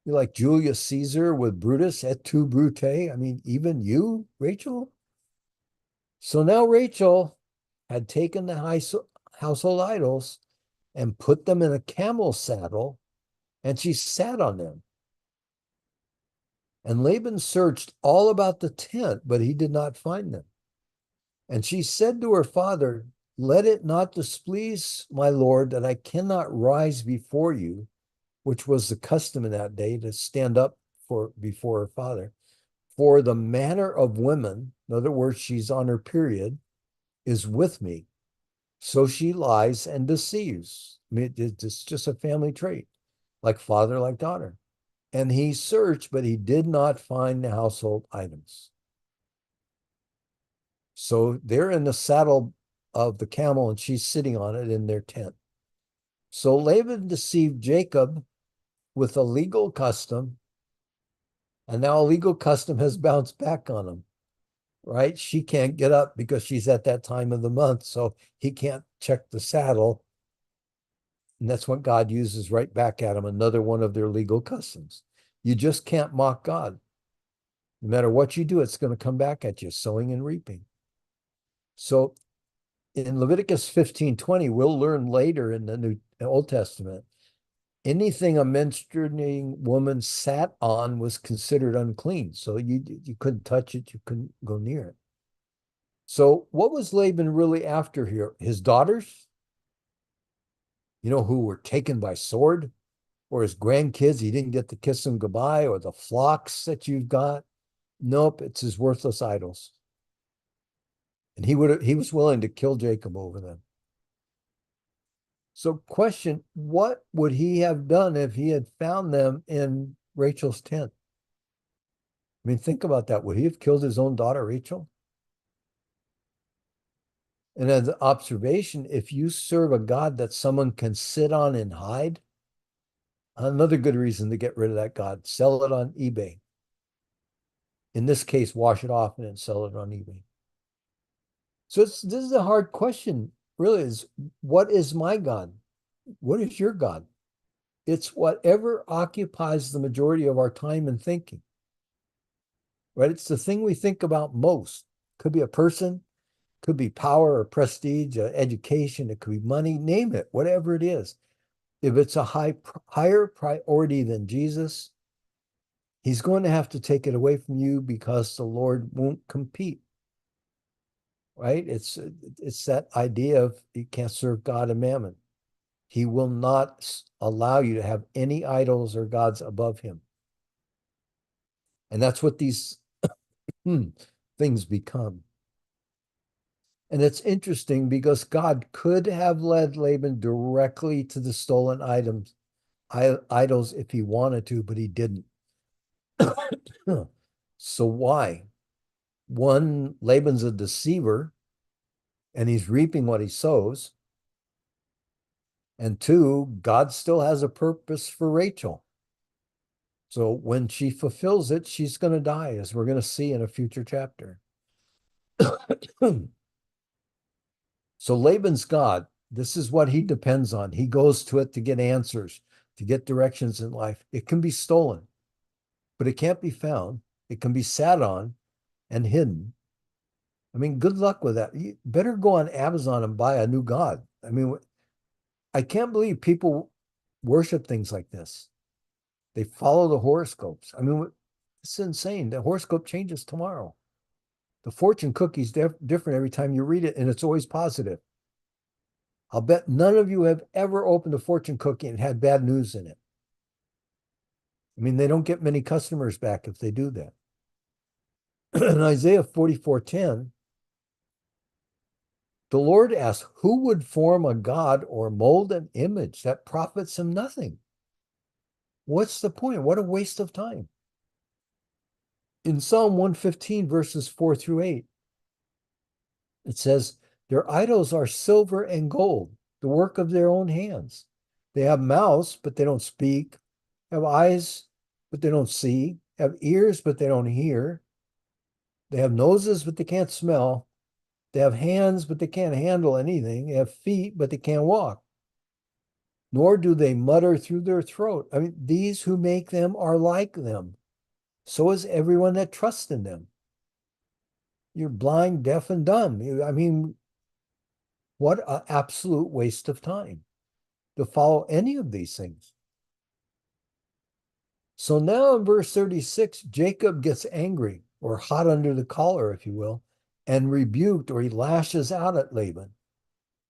You're like Julius Caesar with Brutus, et tu, Brute. I mean, even you, Rachel? So now Rachel had taken the household idols and put them in a camel saddle, and she sat on them. And Laban searched all about the tent, but he did not find them. And she said to her father, let it not displease my lord that I cannot rise before you, which was the custom in that day to stand up before her father. For the manner of women, in other words, she's on her period, is with me. So she lies and deceives. I mean, it's just a family trait, like father, like daughter. And he searched, but he did not find the household items. So they're in the saddle of the camel and she's sitting on it in their tent. So Laban deceived Jacob with a legal custom, and now a legal custom has bounced back on him, right? She can't get up because she's at that time of the month, so he can't check the saddle. And that's what God uses right back at him, another one of their legal customs. You just can't mock God. No matter what you do, it's going to come back at you, sowing and reaping. So in Leviticus 15:20, we'll learn later in the Old Testament, anything a menstruating woman sat on was considered unclean. So you couldn't touch it, you couldn't go near it. So what was Laban really after here? His daughters, who were taken by sword, or his grandkids, he didn't get to kiss them goodbye, or the flocks that you've got. Nope, it's his worthless idols. And he was willing to kill Jacob over them. So question, what would he have done if he had found them in Rachel's tent? I mean, think about that. Would he have killed his own daughter, Rachel? And as an observation, if you serve a God that someone can sit on and hide, another good reason to get rid of that God, sell it on eBay. In this case, wash it off and then sell it on eBay. So this is a hard question, really, is what is my God? What is your God? It's whatever occupies the majority of our time and thinking, right? It's the thing we think about most. Could be a person, could be power or prestige, education, it could be money, name it, whatever it is. If it's a higher priority than Jesus, he's going to have to take it away from you because the Lord won't compete, right? It's that idea of you can't serve God and mammon. He will not allow you to have any idols or gods above him. And that's what these things become. And it's interesting because God could have led Laban directly to the stolen idols if he wanted to, but he didn't. So why? One, Laban's a deceiver and he's reaping what he sows. And two, God still has a purpose for Rachel. So when she fulfills it, she's going to die, as we're going to see in a future chapter. So Laban's God, this is what he depends on. He goes to it to get answers, to get directions in life. It can be stolen, but it can't be found. It can be sat on and hidden. I mean, good luck with that. You better go on Amazon and buy a new God. I mean, I can't believe people worship things like this. They follow the horoscopes. I mean, it's insane. The horoscope changes tomorrow. The fortune cookie's different every time you read it, and it's always positive. I'll bet none of you have ever opened a fortune cookie and had bad news in it. I mean, they don't get many customers back if they do that. In Isaiah 44:10, the Lord asks, who would form a god or mold an image that profits him nothing? What's the point? What a waste of time. In Psalm 115, verses 4-8, it says, their idols are silver and gold, the work of their own hands. They have mouths, but they don't speak, have eyes, but they don't see, have ears, but they don't hear. They have noses, but they can't smell. They have hands, but they can't handle anything. They have feet, but they can't walk. Nor do they mutter through their throat. I mean, these who make them are like them. So is everyone that trusts in them. You're blind, deaf, and dumb. I mean, what an absolute waste of time to follow any of these things. So now in verse 36, Jacob gets angry or hot under the collar, if you will, and rebuked, or he lashes out at Laban.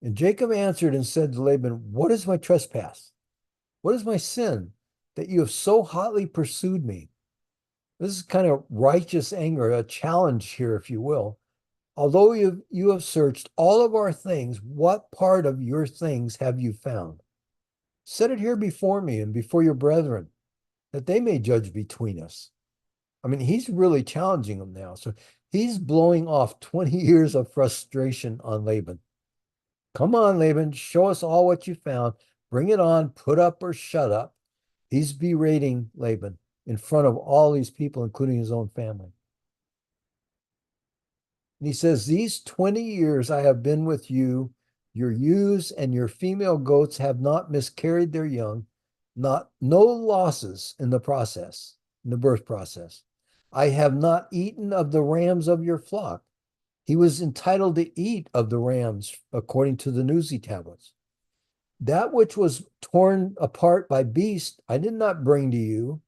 And Jacob answered and said to Laban, what is my trespass? What is my sin that you have so hotly pursued me? This is kind of righteous anger, a challenge here, if you will. Although you have searched all of our things, what part of your things have you found? Set it here before me and before your brethren, that they may judge between us. I mean, he's really challenging them now. So he's blowing off 20 years of frustration on Laban. Come on, Laban, show us all what you found. Bring it on, put up or shut up. He's berating Laban in front of all these people, including his own family. And he says, these 20 years I have been with you, your ewes and your female goats have not miscarried their young, no losses in the process, in the birth process. I have not eaten of the rams of your flock. He was entitled to eat of the rams, according to the Nuzi tablets. That which was torn apart by beast, I did not bring to you.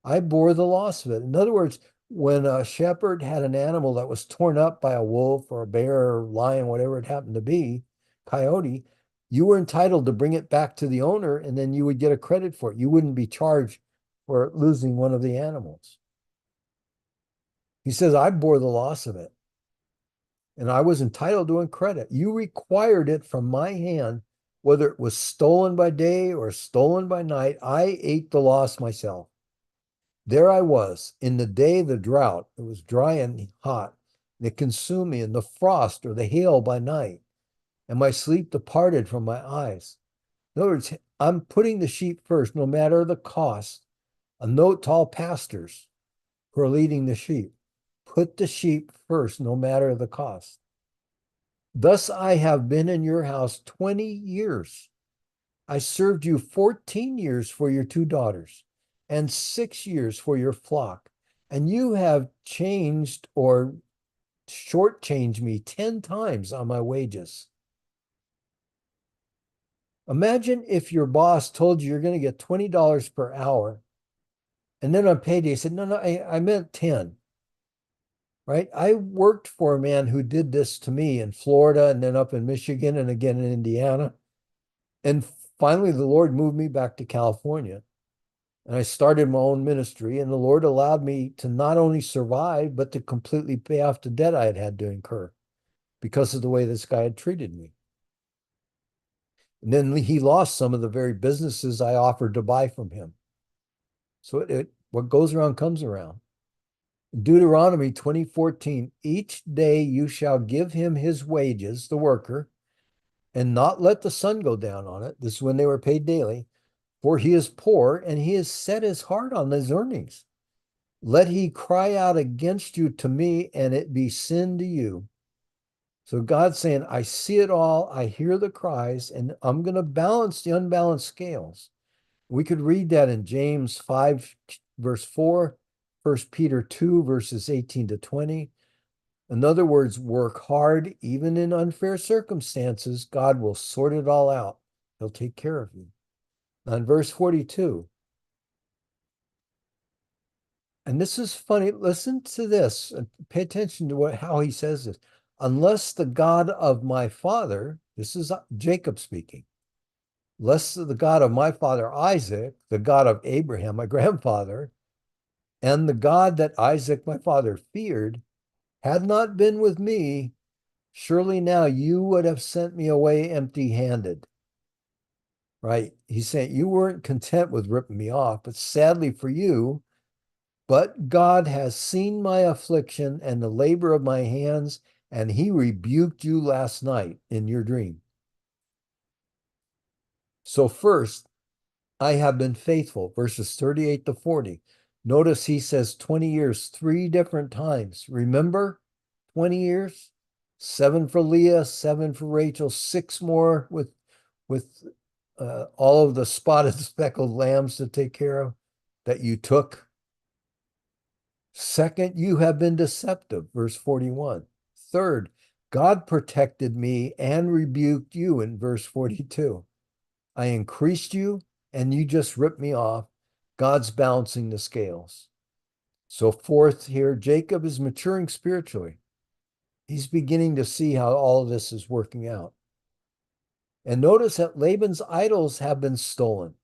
I bore the loss of it. In other words, when a shepherd had an animal that was torn up by a wolf or a bear or lion, whatever it happened to be, coyote, you were entitled to bring it back to the owner, and then you would get a credit for it. You wouldn't be charged for losing one of the animals. He says, I bore the loss of it, and I was entitled to a credit. You required it from my hand, whether it was stolen by day or stolen by night. I ate the loss myself. There I was in the day of the drought. It was dry and hot. And it consumed me in the frost or the hail by night, and my sleep departed from my eyes. In other words, I'm putting the sheep first, no matter the cost. A note to all pastors who are leading the sheep. Put the sheep first, no matter the cost. Thus I have been in your house 20 years. I served you 14 years for your two daughters and 6 years for your flock. And you have changed or shortchanged me 10 times on my wages. Imagine if your boss told you you're going to get $20 per hour. And then on payday, he said, no, I meant 10. Right? I worked for a man who did this to me in Florida and then up in Michigan and again in Indiana. And finally, the Lord moved me back to California. And I started my own ministry. And the Lord allowed me to not only survive, but to completely pay off the debt I had had to incur because of the way this guy had treated me. And then he lost some of the very businesses I offered to buy from him. So what goes around comes around. Deuteronomy 20:14, each day you shall give him his wages, the worker, and not let the sun go down on it. This is when they were paid daily, for he is poor and he has set his heart on his earnings. Let he cry out against you to me, and it be sin to you. So God's saying, I see it all, I hear the cries, and I'm going to balance the unbalanced scales. We could read that in James 5, verse 4, 1 Peter 2, verses 18 to 20. In other words, work hard, even in unfair circumstances. God will sort it all out. He'll take care of you. Now, in verse 42, and this is funny. Listen to this and pay attention to how he says this. Unless the God of my father, this is Jacob speaking, unless the God of my father Isaac, the God of Abraham, my grandfather, and the God that Isaac, my father, feared, had not been with me, surely now you would have sent me away empty-handed. Right? He's saying you weren't content with ripping me off, but sadly for you, but God has seen my affliction and the labor of my hands, and he rebuked you last night in your dream. So first, I have been faithful, verses 38 to 40. Notice he says 20 years 3 different times. Remember 20 years? 7 for Leah, 7 for Rachel, 6 more with all of the spotted speckled lambs to take care of that you took. Second, you have been deceptive, verse 41. Third, God protected me and rebuked you in verse 42. I increased you and you just ripped me off. God's balancing the scales. So fourth here, Jacob is maturing spiritually. He's beginning to see how all of this is working out. And notice that Laban's idols have been stolen.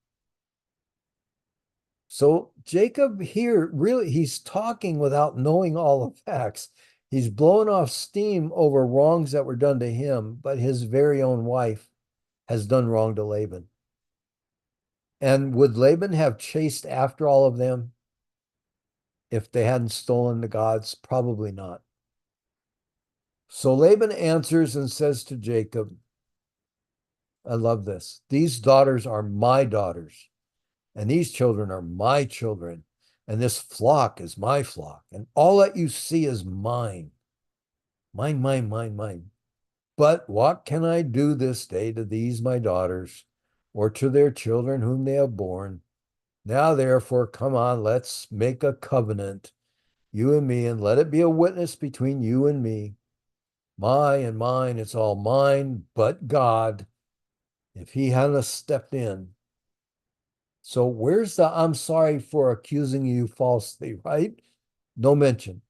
So Jacob here, really, he's talking without knowing all the facts. He's blowing off steam over wrongs that were done to him, but his very own wife has done wrong to Laban. And would Laban have chased after all of them if they hadn't stolen the gods? Probably not. So Laban answers and says to Jacob, I love this. These daughters are my daughters, and these children are my children, and this flock is my flock, and all that you see is mine. Mine, mine, mine, mine. But what can I do this day to these my daughters, or to their children whom they have borne? Now, therefore, come on, let's make a covenant, you and me, and let it be a witness between you and me. My and mine, it's all mine, but God, if he hadn't stepped in. So where's the I'm sorry for accusing you falsely, right? No mention.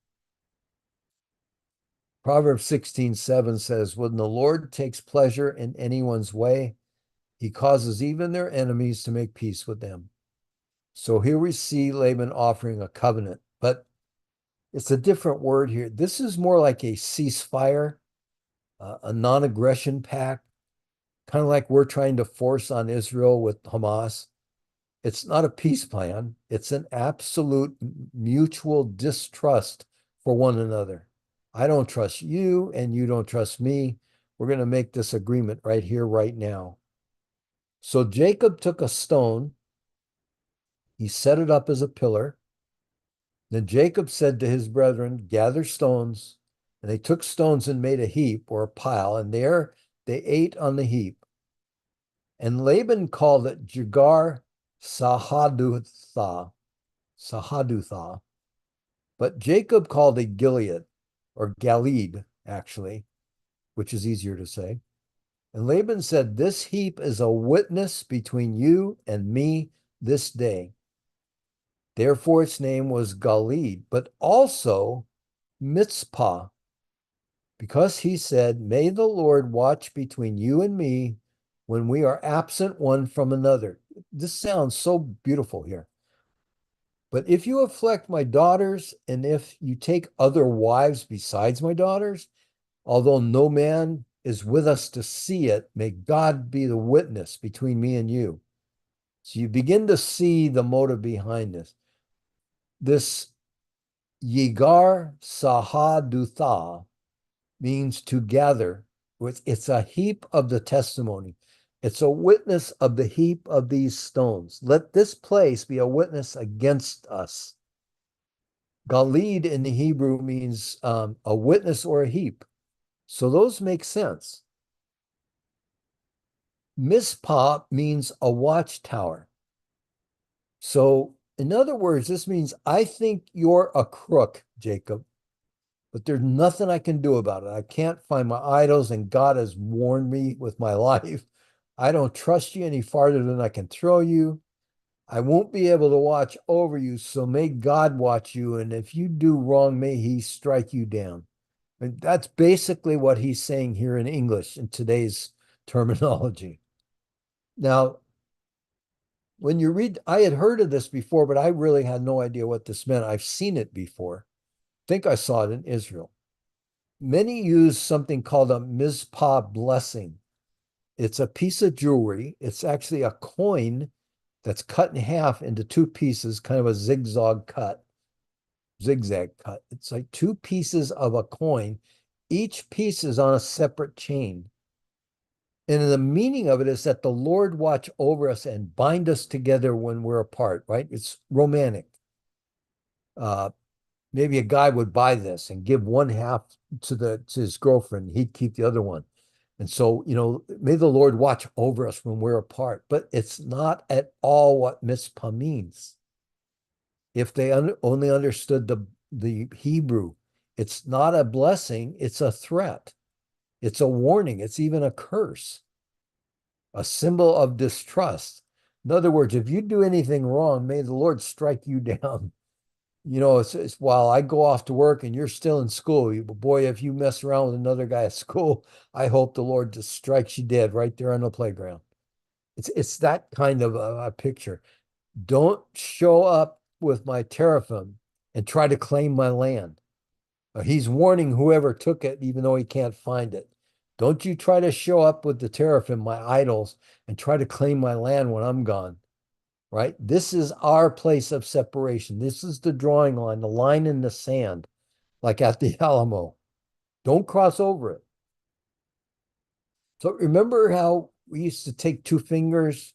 Proverbs 16:7 says, when the Lord takes pleasure in anyone's way, he causes even their enemies to make peace with them. So here we see Laban offering a covenant, but it's a different word here. This is more like a ceasefire, a non-aggression pact, kind of like we're trying to force on Israel with Hamas. It's not a peace plan. It's an absolute mutual distrust for one another. I don't trust you and you don't trust me. We're going to make this agreement right here, right now. So Jacob took a stone. He set it up as a pillar. Then Jacob said to his brethren, gather stones. And they took stones and made a heap or a pile, and there they ate on the heap. And Laban called it Jegar Sahadutha, Sahadutha. But Jacob called it Gilead, or Galeed, actually, which is easier to say. And Laban said, this heap is a witness between you and me this day. Therefore its name was Galeed, but also Mitzpah, because he said, may the Lord watch between you and me when we are absent one from another. This sounds so beautiful here. But if you afflict my daughters, and if you take other wives besides my daughters, although no man is with us to see it, may God be the witness between me and you. So you begin to see the motive behind this. This Yigar Sahadutha means to gather. It's a heap of the testimony. It's a witness of the heap of these stones. Let this place be a witness against us. Galid in the Hebrew means a witness or a heap. So those make sense. Mizpah means a watchtower. So in other words, this means I think you're a crook, Jacob, but there's nothing I can do about it. I can't find my idols, and God has warned me with my life. I don't trust you any farther than I can throw you. I won't be able to watch over you, so may God watch you, and if you do wrong, may he strike you down. And that's basically what he's saying here in English in today's terminology. Now, when you read, I had heard of this before, but I really had no idea what this meant. I've seen it before. I think I saw it in Israel. Many use something called a Mizpah blessing. It's a piece of jewelry. It's actually a coin that's cut in half into two pieces, kind of a zigzag cut. It's like two pieces of a coin. Each piece is on a separate chain. And the meaning of it is that the Lord watch over us and bind us together when we're apart, right? It's romantic. Maybe a guy would buy this and give one half to his girlfriend. He'd keep the other one. And so, may the Lord watch over us when we're apart. But it's not at all what Mizpah means. If they only understood the Hebrew, it's not a blessing, it's a threat. It's a warning. It's even a curse, a symbol of distrust. In other words, if you do anything wrong, may the Lord strike you down. It's while I go off to work and you're still in school. Boy, if you mess around with another guy at school, I hope the Lord just strikes you dead right there on the playground. It's that kind of a picture. Don't show up with my teraphim and try to claim my land. He's warning whoever took it, even though he can't find it. Don't you try to show up with the teraphim, my idols, and try to claim my land when I'm gone. Right? This is our place of separation. This is the drawing line, the line in the sand, like at the Alamo. Don't cross over it. So remember how we used to take two fingers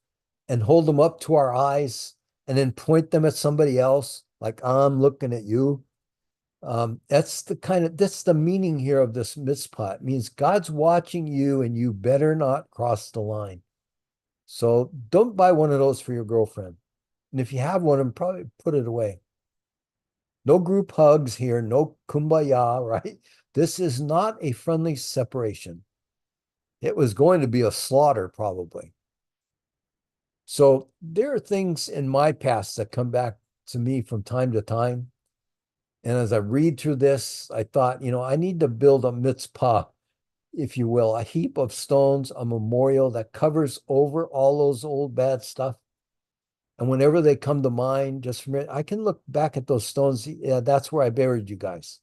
and hold them up to our eyes and then point them at somebody else, like I'm looking at you. That's the meaning here of this mitzvah. It means God's watching you and you better not cross the line. So don't buy one of those for your girlfriend. And if you have one, probably put it away. No group hugs here, no kumbaya, right? This is not a friendly separation. It was going to be a slaughter, probably. So there are things in my past that come back to me from time to time. And as I read through this, I thought, I need to build a mitzpah, if you will, a heap of stones, a memorial that covers over all those old bad stuff. And whenever they come to mind, just from it, I can look back at those stones. Yeah, that's where I buried you guys.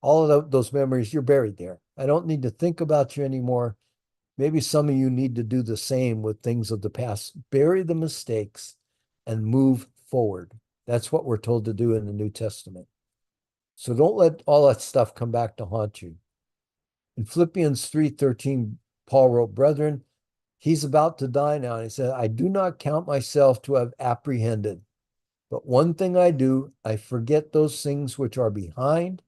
All of those memories, you're buried there. I don't need to think about you anymore. Maybe some of you need to do the same with things of the past. Bury the mistakes. and move forward. That's what we're told to do in the New Testament. So don't let all that stuff come back to haunt you. In Philippians 3:13, Paul wrote, brethren, he's about to die now. And he said, I do not count myself to have apprehended, but one thing I do, I forget those things which are behind,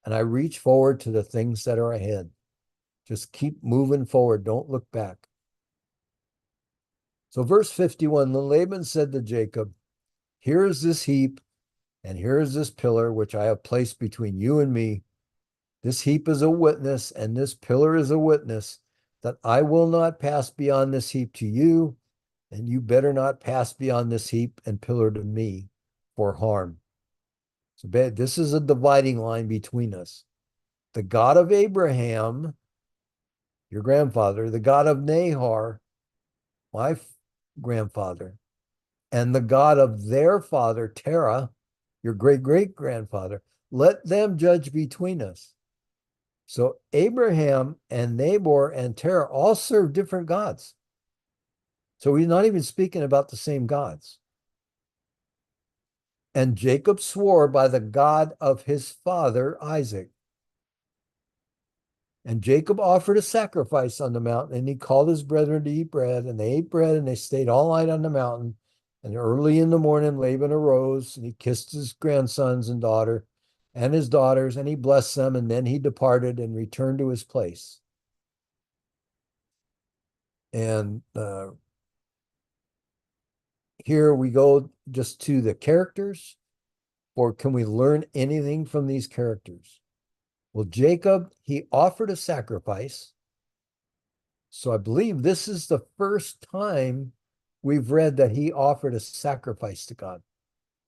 and I reach forward to the things that are ahead. Just keep moving forward. Don't look back. So verse 51, then Laban said to Jacob, here is this heap, and here is this pillar, which I have placed between you and me. This heap is a witness, and this pillar is a witness that I will not pass beyond this heap to you, and you better not pass beyond this heap and pillar to me for harm. So this is a dividing line between us. The God of Abraham, your grandfather, the God of Nahor, my grandfather, and the God of their father, Terah, your great-great-grandfather, let them judge between us. So Abraham and Nahor and Terah all serve different gods. So he's not even speaking about the same gods. And Jacob swore by the God of his father, Isaac. And Jacob offered a sacrifice on the mountain, and he called his brethren to eat bread. And they ate bread, and they stayed all night on the mountain. And early in the morning, Laban arose, and he kissed his grandsons and daughter and his daughters, and he blessed them. And then he departed and returned to his place. And here we go just to the characters, or can we learn anything from these characters? Well, Jacob, he offered a sacrifice. So I believe this is the first time we've read that he offered a sacrifice to God.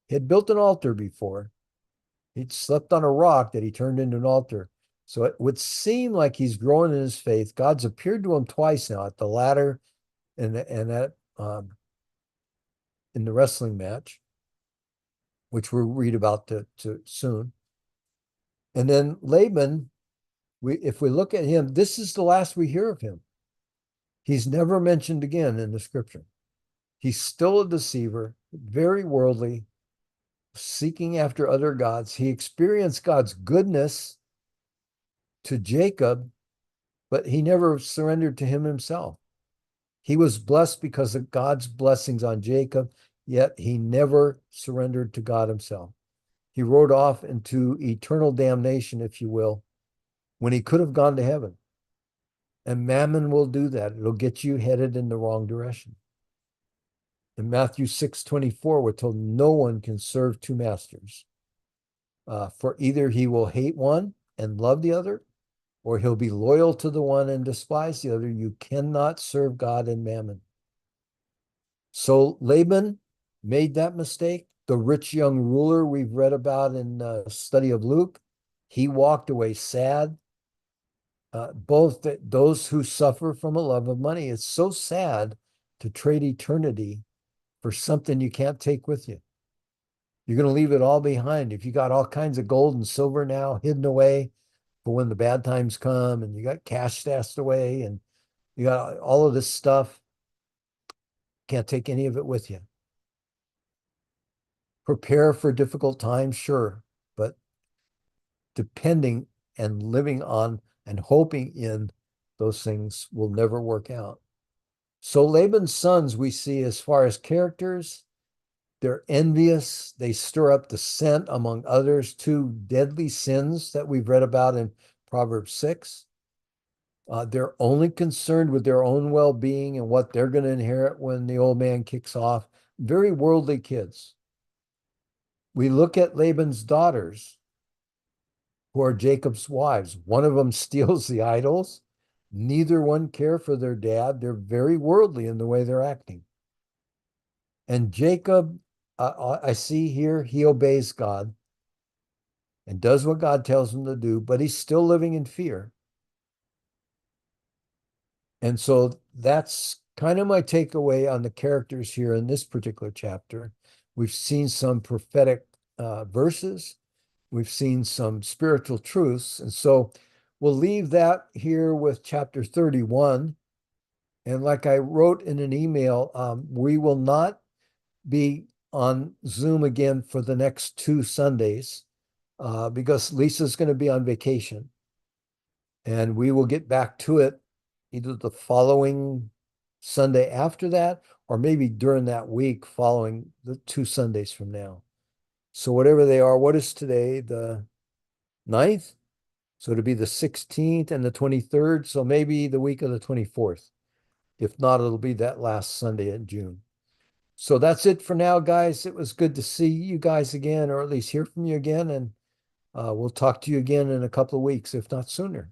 He had built an altar before. He'd slept on a rock that he turned into an altar. So it would seem like he's growing in his faith. God's appeared to him twice now at the ladder and at in the wrestling match, which we'll read about to soon. And then Laban, if we look at him, this is the last we hear of him. He's never mentioned again in the scripture. He's still a deceiver, very worldly, seeking after other gods. He experienced God's goodness to Jacob, but he never surrendered to him himself. He was blessed because of God's blessings on Jacob, yet he never surrendered to God himself. He rode off into eternal damnation, if you will, when he could have gone to heaven. And mammon will do that. It'll get you headed in the wrong direction. In Matthew 6:24, we're told no one can serve two masters. For either he will hate one and love the other, or he'll be loyal to the one and despise the other. You cannot serve God and mammon. So Laban made that mistake. The rich young ruler we've read about in the study of Luke, he walked away sad. Both those who suffer from a love of money, it's so sad to trade eternity for something you can't take with you. You're going to leave it all behind. If you got all kinds of gold and silver now hidden away for when the bad times come, and you got cash stashed away, and you got all of this stuff, can't take any of it with you. Prepare for difficult times, sure, but depending and living on and hoping in those things will never work out. So Laban's sons, we see as far as characters, they're envious. They stir up dissent among others, two deadly sins that we've read about in Proverbs 6. They're only concerned with their own well-being and what they're going to inherit when the old man kicks off. Very worldly kids. We look at Laban's daughters, who are Jacob's wives. One of them steals the idols. Neither one care for their dad. They're very worldly in the way they're acting. And Jacob, I see here, he obeys God and does what God tells him to do, but he's still living in fear. And so that's kind of my takeaway on the characters here in this particular chapter. We've seen some prophetic verses. We've seen some spiritual truths. And so we'll leave that here with chapter 31. And like I wrote in an email, we will not be on Zoom again for the next 2 Sundays because Lisa's going to be on vacation. And we will get back to it either the following Sunday after that, or maybe during that week following the 2 Sundays from now. So whatever they are, what is today? The 9th? So it'll be the 16th and the 23rd. So maybe the week of the 24th. If not, it'll be that last Sunday in June. So that's it for now, guys. It was good to see you guys again, or at least hear from you again. And we'll talk to you again in a couple of weeks, if not sooner.